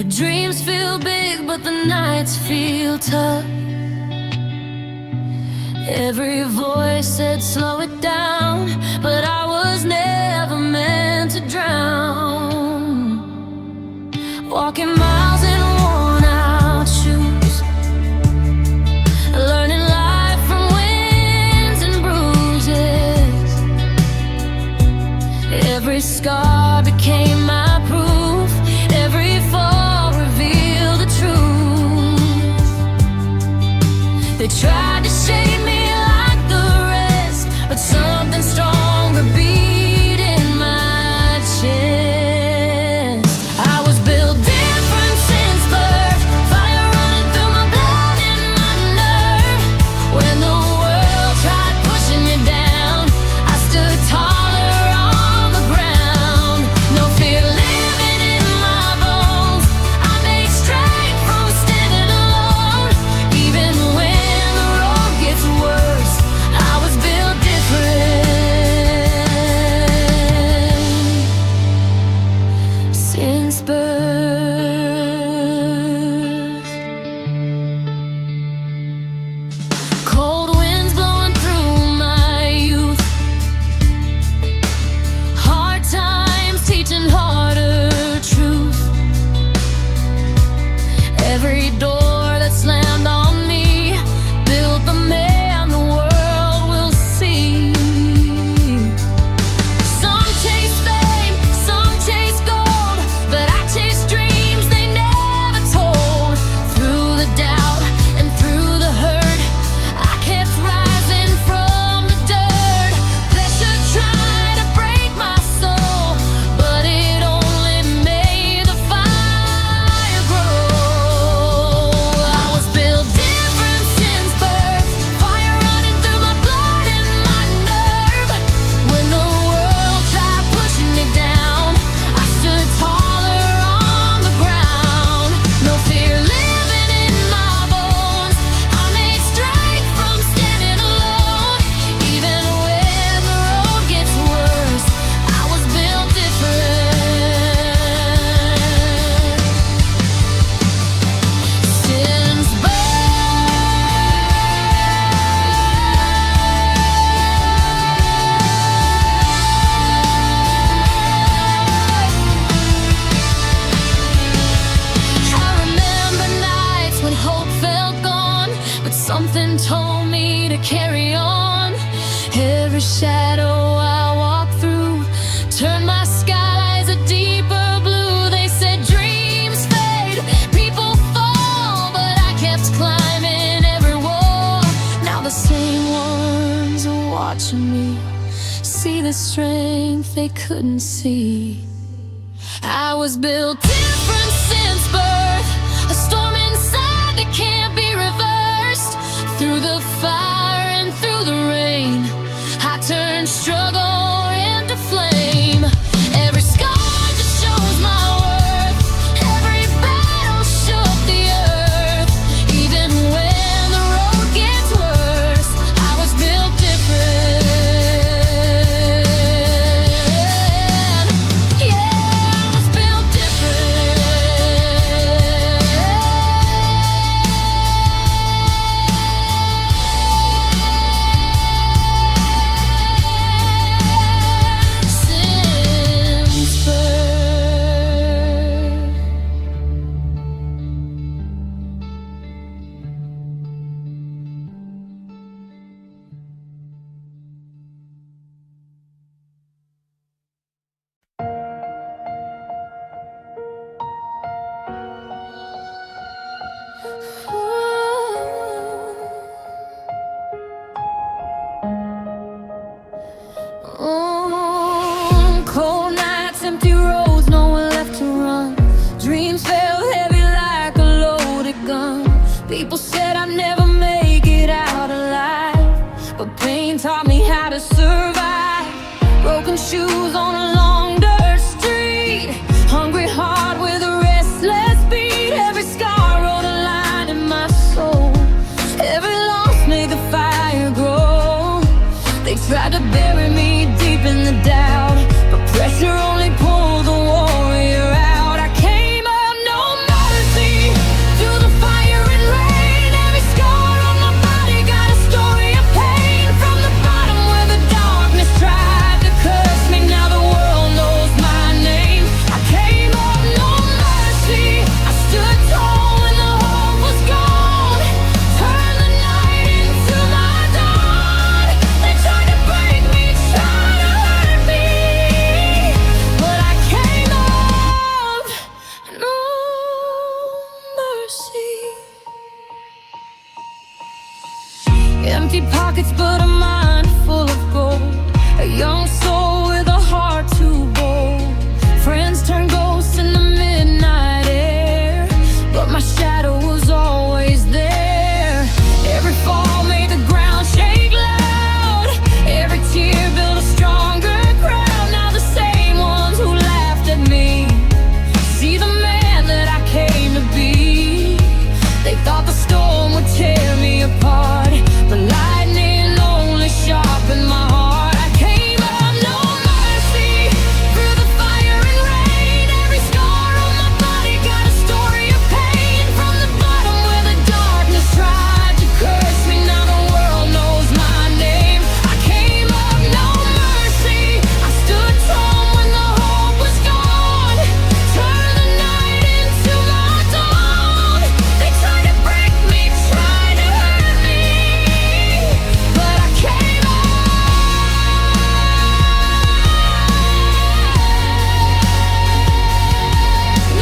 Dreams feel big, but the nights feel tough. Every voice said slow it down, but I was never meant to drown. Walking miles in worn out shoes, learning life from wins and bruises. Every scar became my proof, every fall revealed the truth. They tried to shame me like the rest, but something stronger beat in my chest. I was built different since birth, fire running through my blood and my nerve. When the world tried pushing me down, I stood taller on the ground. No fear living in my bones, I made strength from standing alone. Even when the road gets worse, I was built different since birth. Cold winds blowing through my youth, hard times teaching harder truth. Every door that slammed on me built the man the world will see. Some chase fame, some chase gold, but I chase dreams they never told. Through the doubt and through the hurt, I kept rising from the dirt. Pressure tried to break my soul, but it only made the fire grow. I was built different since birth, fire running through my blood and my nerve. When the world tried pushing me down, I stood taller on the ground. No fear living in my bones, I made strength from standing alone. Even when the road gets worse, I was built different since I remember nights when hope felt gone, but something told me to carry on. Every shadow I walked through turned my skies a deeper blue. They said dreams fade, people fall, but I kept climbing every wall. Now the same ones are watching me see the strength they couldn't see. I was built different since birth, a storm inside that can't be reversed. Through the fire and through the rain, I turned struggle into flame. Every scar just shows my worth, every battle shook the earth. Even when the road gets worse, I was built different. Yeah, I was built different since birth. Cold nights, empty roads, nowhere left to run. Dreams fell heavy like a loaded gun. People said I'd never make it out alive, but pain taught me how to survive. Broken shoes on a long dirt street, hungry heart with a restless beat. Every scar wrote a line in my soul, every loss made the fire grow. They tried to bury me deep in the doubt, but pressure only pulled the warrior out. I came up no more. Empty pockets but a mind full of gold. A young soul with a heart too bold. Friends turn ghosts in the midnight air, but my shadow was always there. Every fall made the ground shake loud. Every tear built a stronger crowd. Now the same ones who laughed at me see the man that I came to be. They thought the storm would tear me apart. The lightning only sharpened my heart. I came up, no mercy, through the fire and rain. Every scar on my body got a story of pain. From the bottom where the darkness tried to curse me, now the world knows my name. I came up, no mercy. I stood tall when the hope was gone. Turned the night into my dawn. They tried to break me, tried to hurt me, but I came up.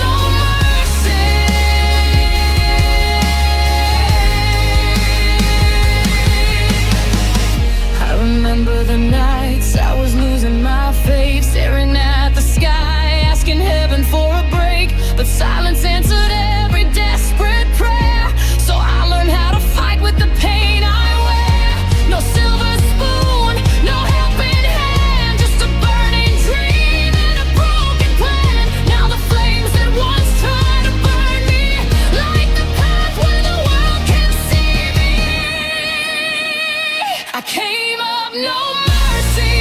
No mercy. I remember the nights I was losing my faith, staring at the sky, asking heaven for a break. But silence answered every desperate prayer. So I learned how to fight with the pain I wear. No silver spoon, no helping hand, just a burning dream and a broken plan. Now the flames that once tried to burn me light the path where the world can see me. I came up, no mercy,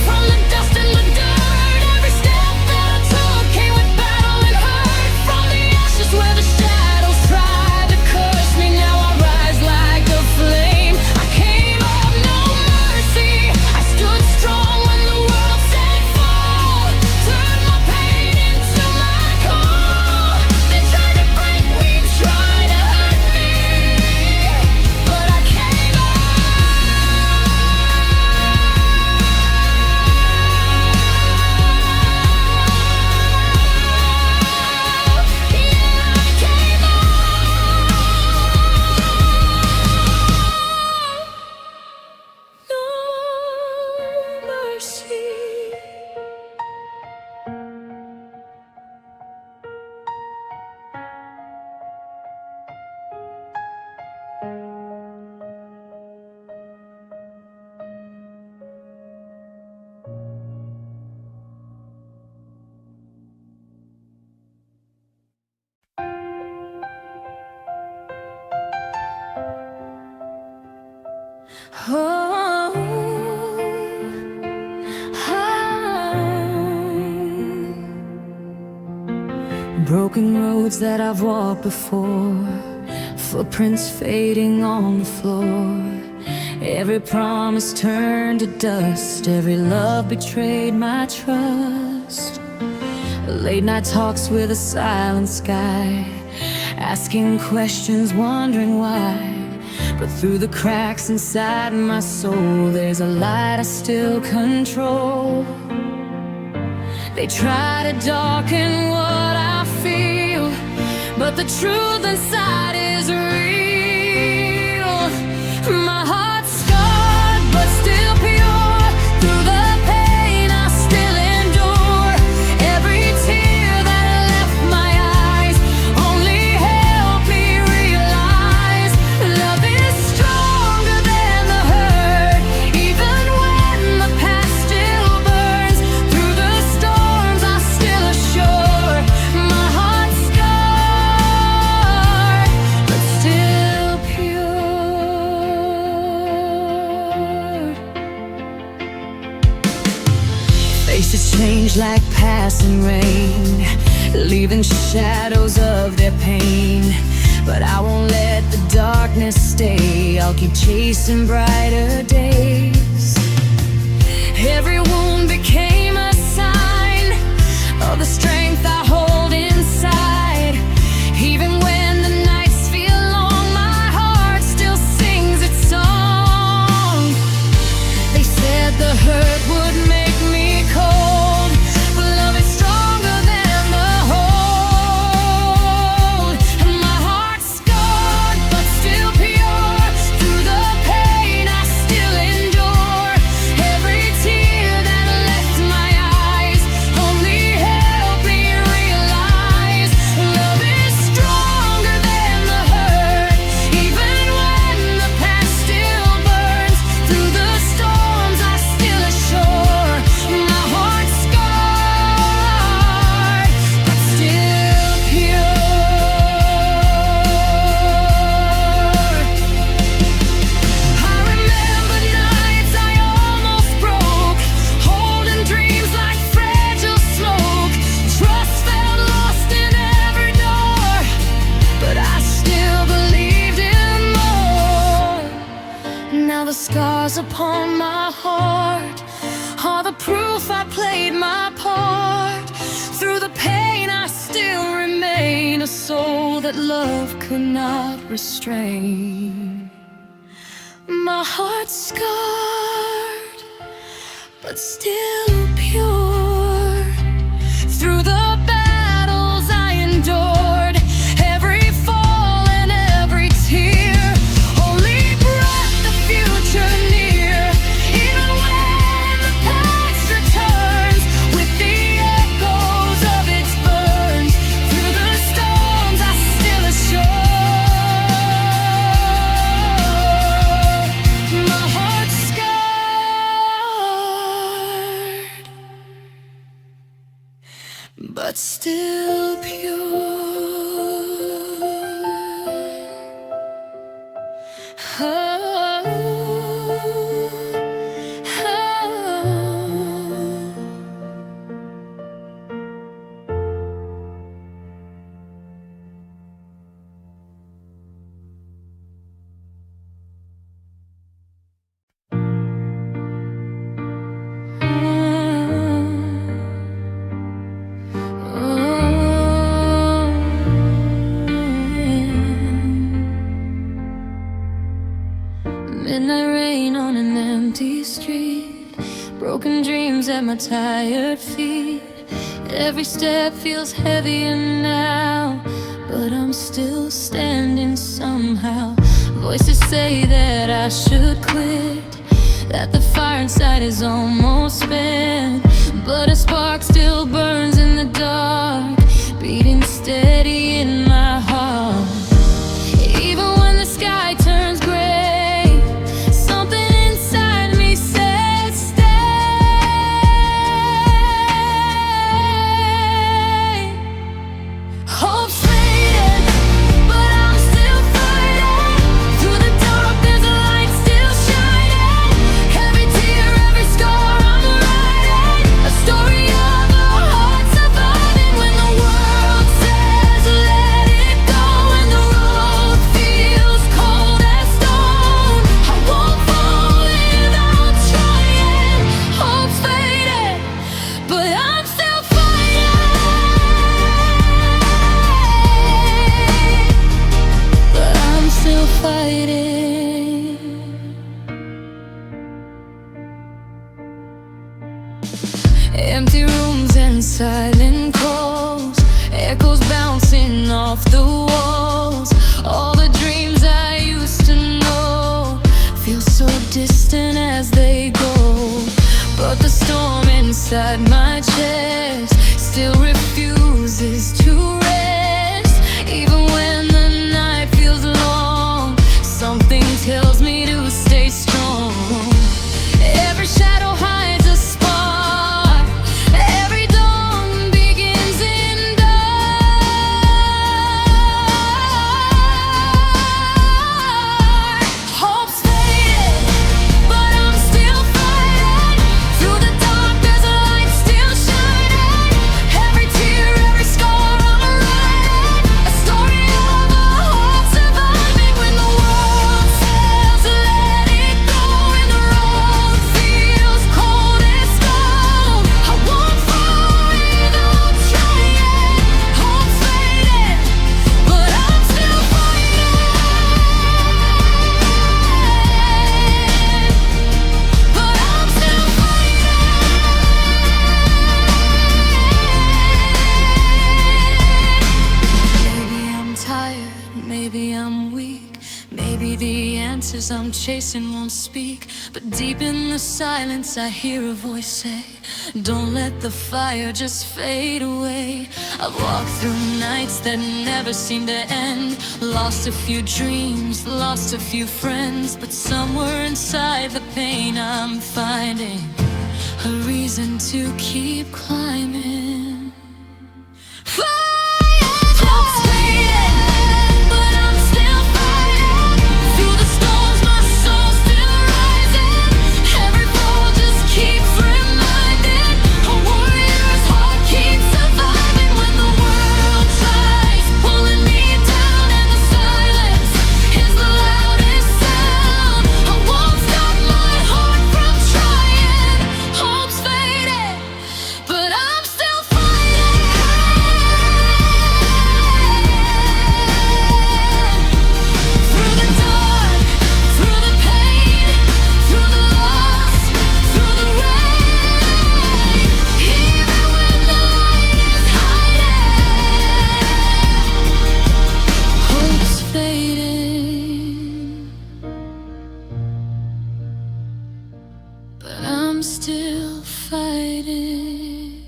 from the dust and the dirt. Every step that I took came with battle and hurt. From the ashes where the shadows tried to curse me, now I rise like a flame. I came up, no mercy. I stood strong when the world said fall. Turned my pain into my call. They tried to break me, tried to hurt me, but I came up. Yeah, I came up. No mercy. Oh, broken roads that I've walked before, footprints fading on the floor. Every promise turned to dust, every love betrayed my trust. Late night talks with a silent sky, asking questions, wondering why. But through the cracks inside my soul, there's a light I still control. They try to darken what I feel, but the truth inside is real. My heart's scarred, but still pure. Through the pain I still endure. Every tear that left my eyes only helped me realize love is stronger than the hurt. Even when the past still burns, through the storms I still assure. My heart's scarred, but still pure. Faces change like passing rain, leaving shadows of their pain. But I won't let the darkness stay, I'll keep chasing brighter days. Every wound became a sign of the strength I hold inside. Even when the nights feel long, my heart still sings its song. They said the hurt would make me cold, but love is stronger than the hold. And my heart's scarred, but still pure. Through the pain scars upon my heart are the proof I played my part. Through the pain I still remain a soul that love could not restrain. My heart's scarred, but still pure. Through the battles I endured, every fall and every tear only brought the future near. Even when the past returns with the echoes of its burns, through the storms I still assure my heart's scarred, but still pure. Oh, oh. Midnight rain on an empty street, broken dreams at my tired feet. Every step feels heavier now, but I'm still standing somehow. Voices say that I should quit, that the fire inside is almost spent, but a spark still burns in the dark, beating steady in my heart. Even when the sky turns gray, something inside me says stay. Hope's fading, but I'm still fighting. Through the dark there's a light still shining. Every tear, every scar I'm writing a story of a heart surviving when the world says let it go, and the road feels cold as stone. I won't fall without trying. Hope's fading, but I'm still fighting. But I'm still fighting. Empty rooms and silent calls, echoes bouncing off the walls. All the dreams I used to know feel so distant as they go, but the storm inside my chest still refuses to rest. Even when the night feels long, something tells me to stay strong. Every shadow hides a spark, every dawn begins in dark. Hope's faded, but I'm still fighting. Through the dark there's a light still shining. Every tear, every scar I'm writing a story of a heart surviving when the world says let it go, and the road feels cold as stone. I won't fall without trying. Hope's faded, but I'm still fighting. But I'm still fighting. Maybe I'm tired, maybe I'm weak, maybe the answers I'm chasing won't speak, but deep in the silence I hear a voice say, don't let the fire just fade away. I've walked through nights that never seem to end, lost a few dreams, lost a few friends, but somewhere inside the pain I'm finding a reason to keep climbing. Hope's fading, but I'm still fighting. Through the storms my soul's still rising. Every fall just keeps reminding a warrior's heart keeps surviving when the world tries pulling me down, and the silence is the loudest sound. I won't stop my still fighting.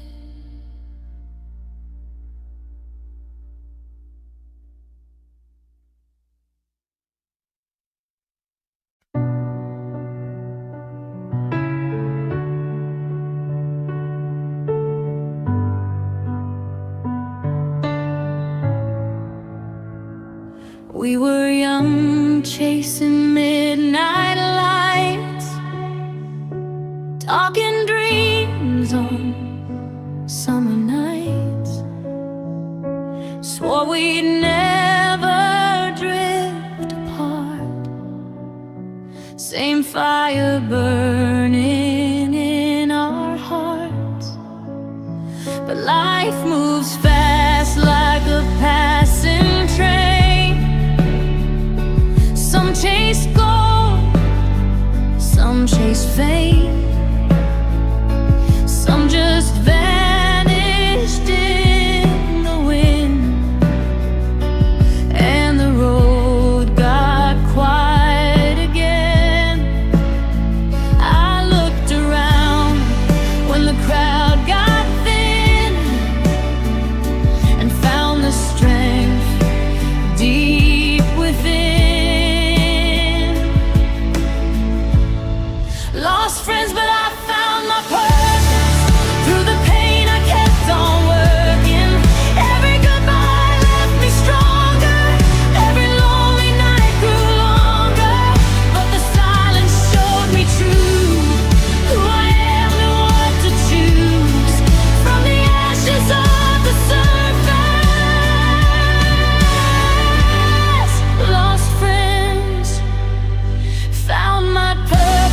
We were young, chasing midnight lights, talking dreams on summer nights. Swore we'd never drift apart. Same fire burning in our hearts. But life moves fast like a passing train. Some chase gold, some chase fame, some just vanished in the wind. And the road got quiet again. I looked around when the crowd got thin, and found the strength deep within. Lost friends, but I found my purpose. Through the pain I kept on working. Every goodbye left me stronger. Every lonely night grew longer. But the silence showed me true, who I am and what to choose. From the ashes of the surface, lost friends, found my purpose.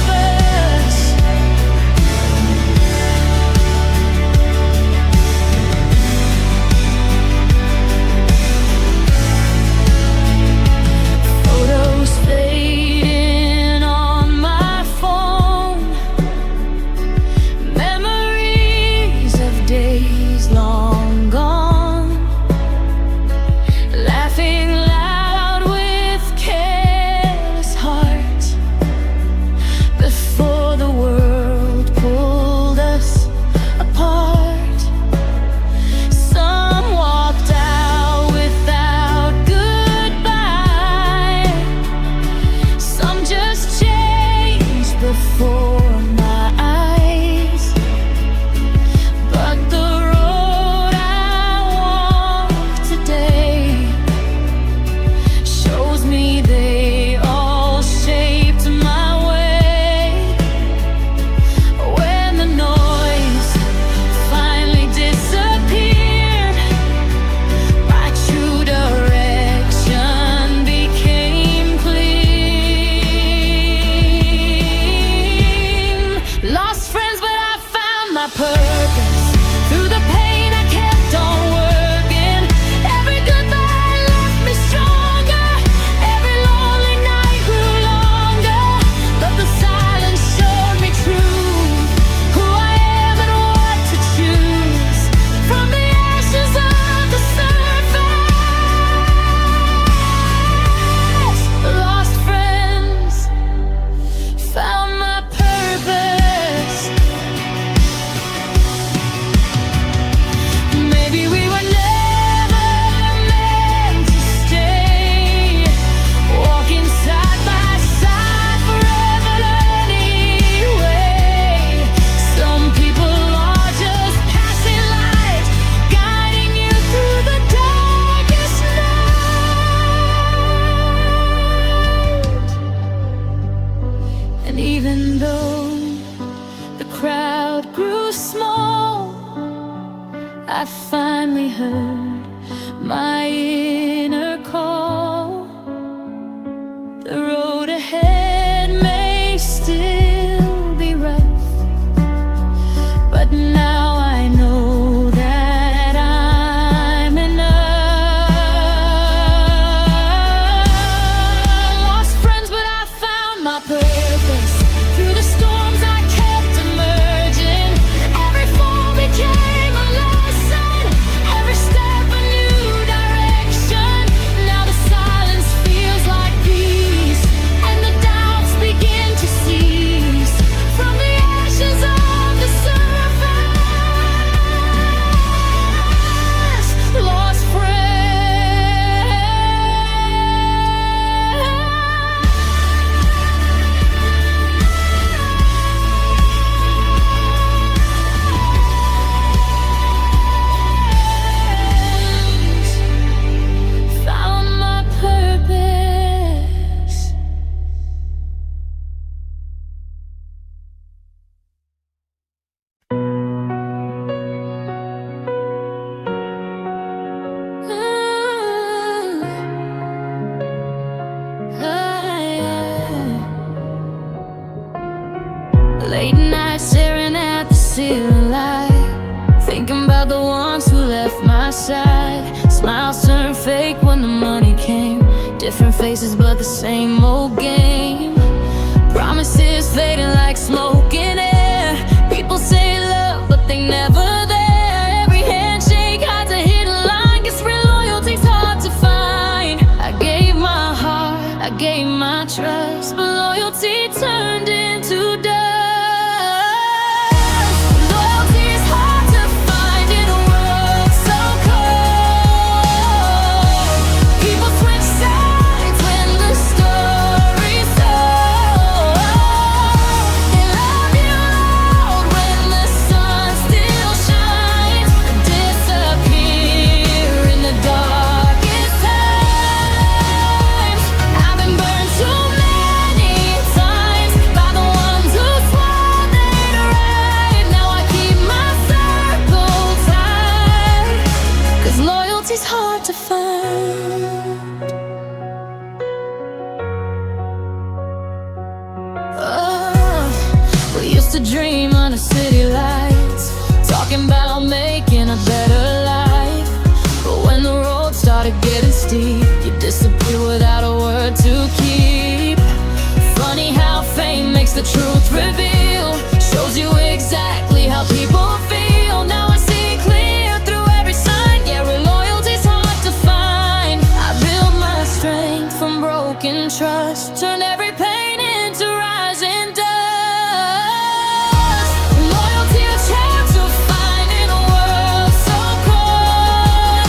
I finally heard my inner call. The road ahead may still be rough, but now I know that I'm enough. Lost friends, but I found my purpose. Through the storms I kept emerging. Every fall became a lesson, every step a new direction. Now the silence feels like peace, and the doubts begin to cease. From the ashes of Late nights staring at the ceiling light, thinking about the ones who left my side. Smiles turned fake when the money came, different faces but the same old game. Promises fading like smoke in air. People say love but they never there. Every handshake hides a hidden line. Guess real loyalty's hard to find. I gave my heart, I gave my trust, but loyalty turned into dust. It's hard to find. We used to dream under city lights, talking about making a better life. But when the road started getting steep, you disappeared without a word to keep. Funny how fame makes the truth reveal, shows you exactly how people feel. Now I see clear through every sign. Yeah, real loyalty's hard to find. I built my strength from broken trust, turned every pain into rising dust. Loyalty is hard to find in a world so cold.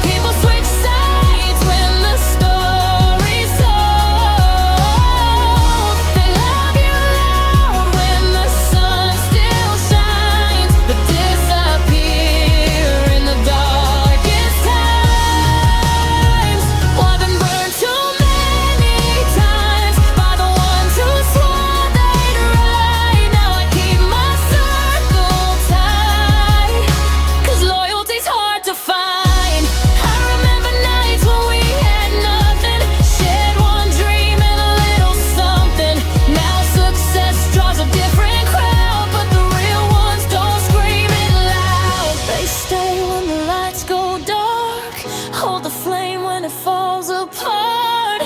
People switch sides when the story's told. They love you loud when the sun still shines, but disappear in the darkest times. Oh, I've been burned too many times by the ones who swore they'd ride. Now I keep my circle tight, 'cause loyalty's hard to find. I remember nights when we had nothing, shared one dream and a little something. Now success draws a different crowd, but the real ones don't scream it loud. They stay when the lights go dark, hold the flame when it falls apart.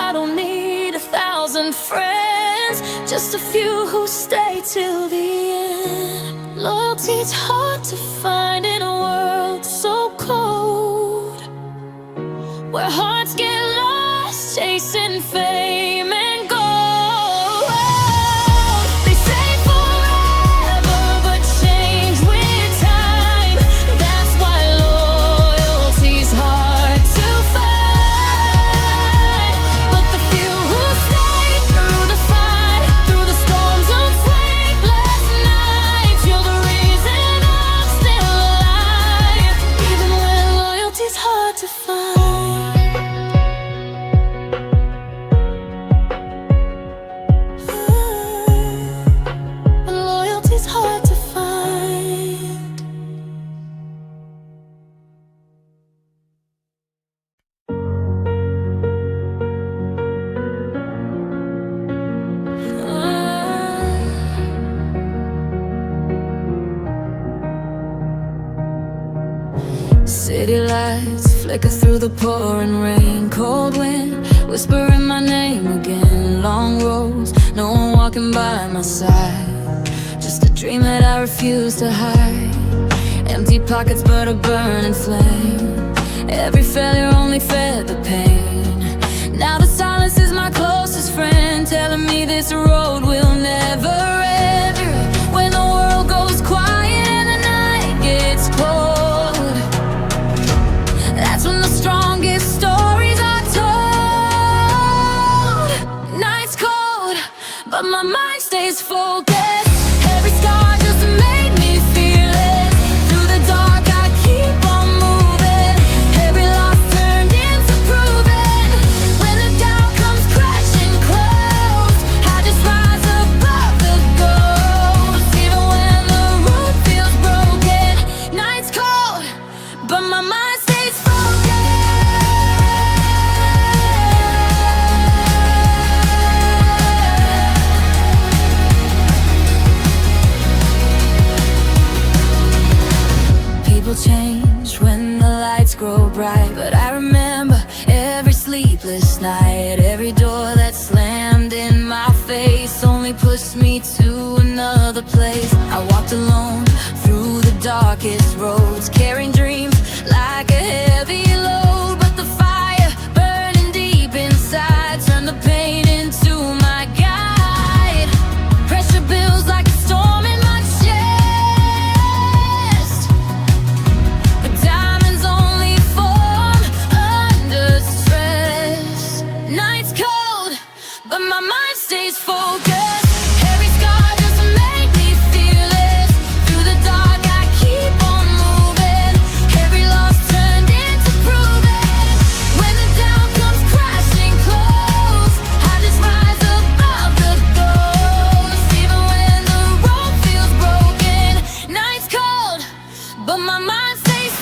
I don't need 1,000 friends, just a few who stay till the end. Loyalty's hard to find in a world so cold, where hearts get lost chasing fame and gold. They say forever, but change with time. That's why loyalty's hard to find. But the few who stay through the fight, through the storms of sleepless nights, you're the reason I'm still alive, even when loyalty's hard to find. Loyalty's hard to find. City lights flicker through the pouring rain, cold wind whispering my name again. Long roads, no one walking by my side, just a dream that I refuse to hide. Empty pockets but a burning flame, every failure only fed the pain. Now the silence is my closest friend, telling me this road will never end. When the world goes quiet and the night gets cold, that's when the strongest stories are told. Night's cold, but my mind stays focused. Every scar just made me feel it. Through the dark I keep on moving, every loss turned into proving. When the doubt comes crashing close, I just rise above the ghost. Even when the road feels broken, night's cold, but my mind stays focused. me to another place. I walked alone through the darkest roads, carrying dreams like a heavy load. But the fire burning deep inside turned the pain into my guide. Pressure builds like a storm in my chest, but diamonds only form under stress. Night's cold, but my mind stays focused. Every scar just make me feel it. Through the dark I keep on moving. Every loss turned into proving. When the doubt comes crashing close, I just rise above the ghost. Even when the road feels broken. Night's cold, but my mind stays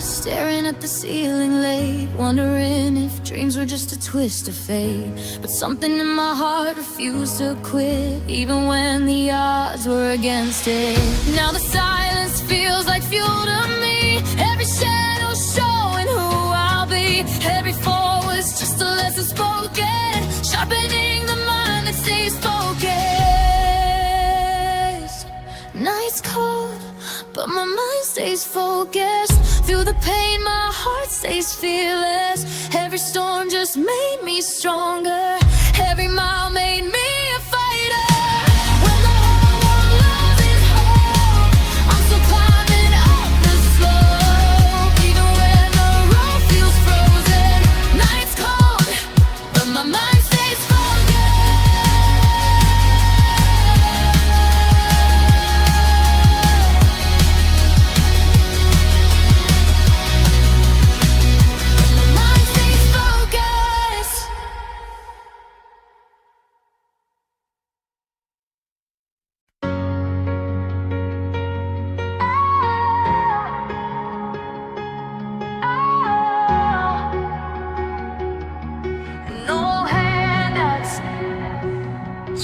staring at the ceiling late, wondering if dreams were just a twist of fate. But something in my heart refused to quit, even when the odds were against it. Now the silence feels like fuel to me. Every shadow showing who I'll be. Every fall was just a lesson spoken, sharpening the mind that stays focused. Night's cold, but my mind stays focused. Through the pain, my heart stays fearless. Every storm just made me stronger. Every mile made me a fighter. When the whole world loses hope, I'm still climbing up the slope. Even when the road feels frozen. Night's cold, but my mind stays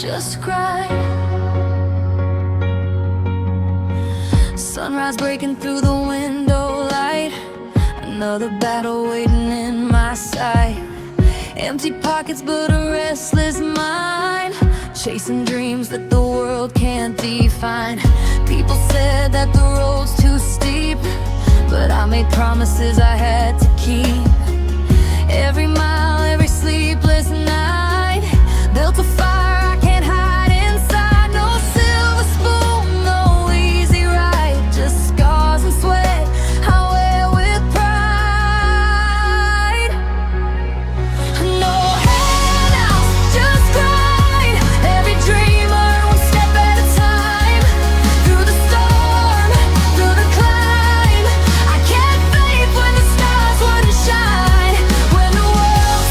just cry. Sunrise breaking through the window light. Another battle waiting in my sight. Empty pockets but a restless mind, chasing dreams that the world can't define. People said that the road's too steep, but I made promises I had to keep. Every mile, every sleepless night, built a fire I can't hide inside. No silver spoon, no easy ride, just scars and sweat I wear with pride. No handouts, just grind. Every dreamer, one step at a time. Through the storm, through the climb, I kept faith when the stars wouldn't shine. When the world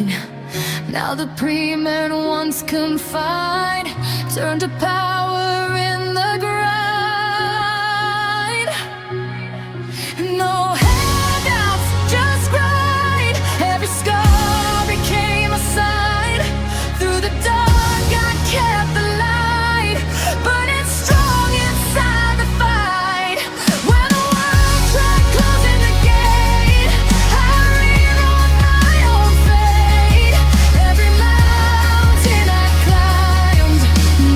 mine. Now the pre-man once confined turned to power in the grind. No handouts, just grind. Every scar became a sign. Through the dark God kept the light, but it's strong inside the fight. When the world tried closing the gate, I rewrote my own fate. Every mountain I climbed,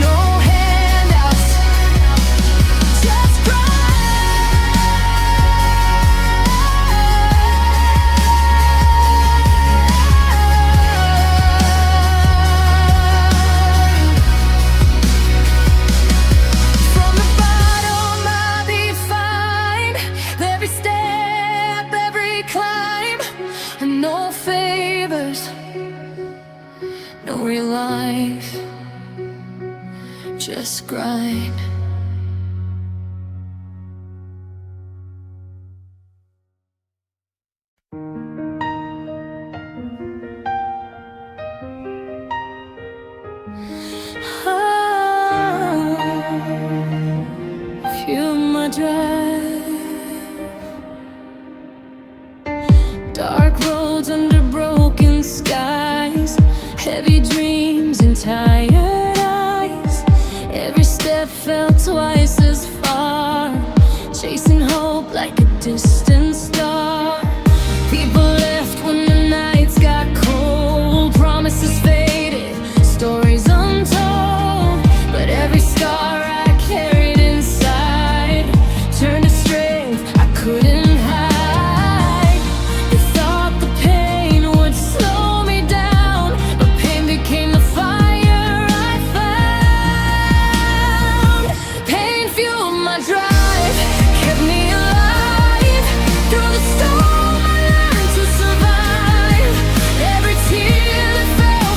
no handouts, just from the bottom I'll be fine. Every step, every climb, and no favors, no real life, just grind. Fuel my drive. Dark roads under broken skies, heavy dreams and tired eyes. Every step felt twice as far, chasing hope like a distant star. People left when the nights got cold, promises faded, stories untold. But every scar I carried inside turned to strength I couldn't hide. They thought the pain would slow me down, but pain became the fire I found. Pain fueled my drive, kept me alive. Through the storm I learned to survive. Every tear that fell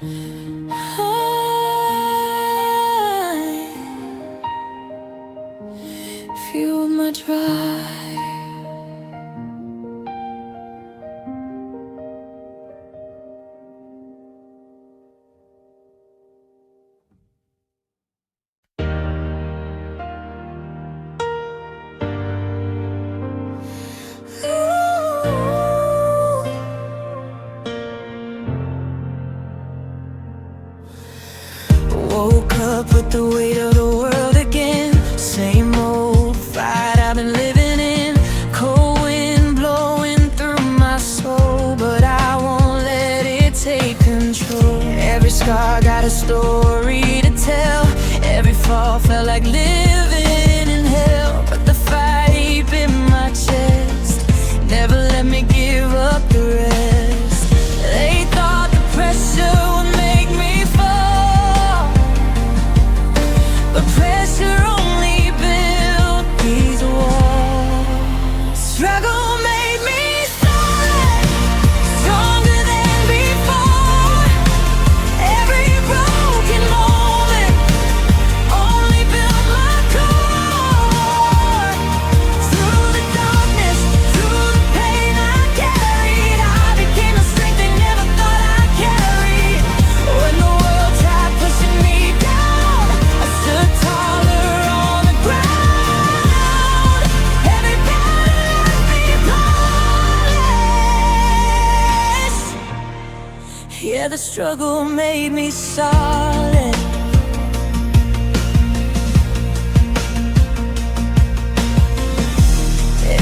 I fueled my drive. Woke up with the weight of the world again. Same old fight I've been living in. Cold wind blowing through my soul, but I won't let it take control. Every scar got a story to tell. Every fall felt like living in hell, but the fight deep in my chest never let me give up the rest. They thought the pressure would make me fall, but pressure only built these walls. Struggle made me solid, stronger than before. Every broken moment only built my core. Through the darkness, through the pain I carried, I became the strength they never thought I'd carry. When the world tried pushing me down, I stood taller on the ground. Every battle left me polished. Yeah, the struggle made me solid.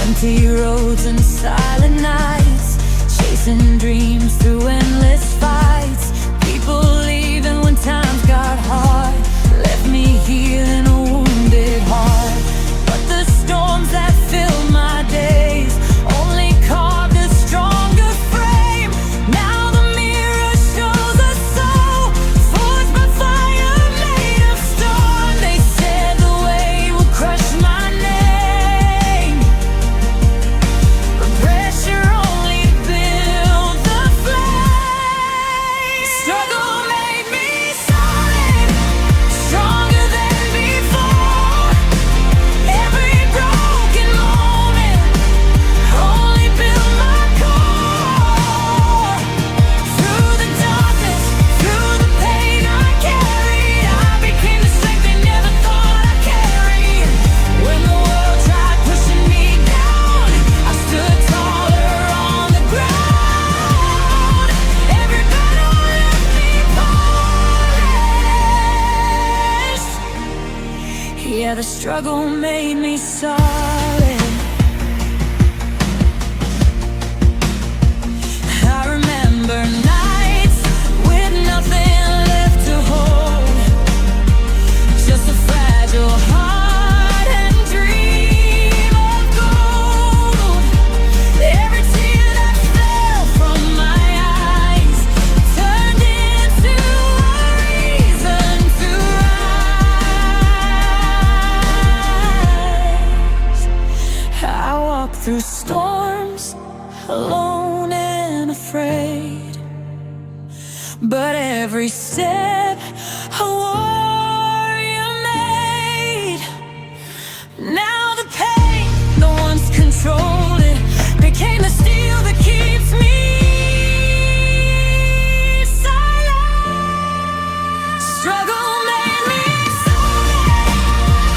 Empty roads and silent nights, chasing dreams through endless fights. People leaving when times got hard, left me healing a wounded heart. But the storms that filled my days only carved a stronger frame. Now the mirror shows a soul forged by fire, made of stone. They said the way would crush my name, but pressure only built the flame. Struggle made me solid, stronger than before. Every broken moment only built my core. Through the darkness, through the pain I carried, I became the strength they never thought I'd carry. When the world tried pushing me down, I stood taller on the ground. Every battle left me polished. Yeah, the struggle made me solid. I remember nights with nothing left to hold, just a fragile heart and dream of gold. Every tear that fell from my eyes turned into a reason to rise. I walk through storms alone and afraid, but every step a warrior made. Now the pain no one's controlled it became the steel that keeps me silent. Struggle made me solid,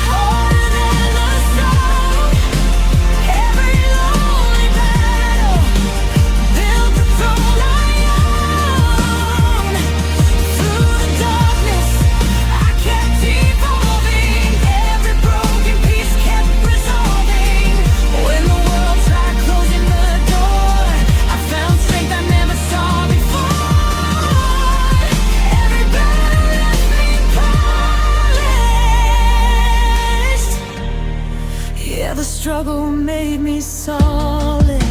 harder than the strong. Every lonely battle built the throne I own. Through the darkness, I kept evolving. Every broken piece kept resolving. When the world tried closing the door, I found strength I never saw before. Every battle left me polished. Yeah, the struggle made me solid.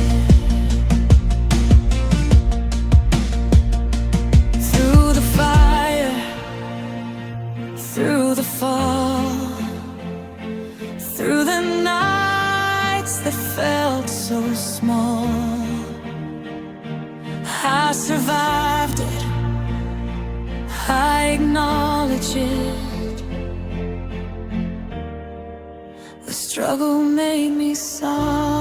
Through the fire, through the fall, through the nights that felt so small, I survived it, wretched. The struggle made me soft.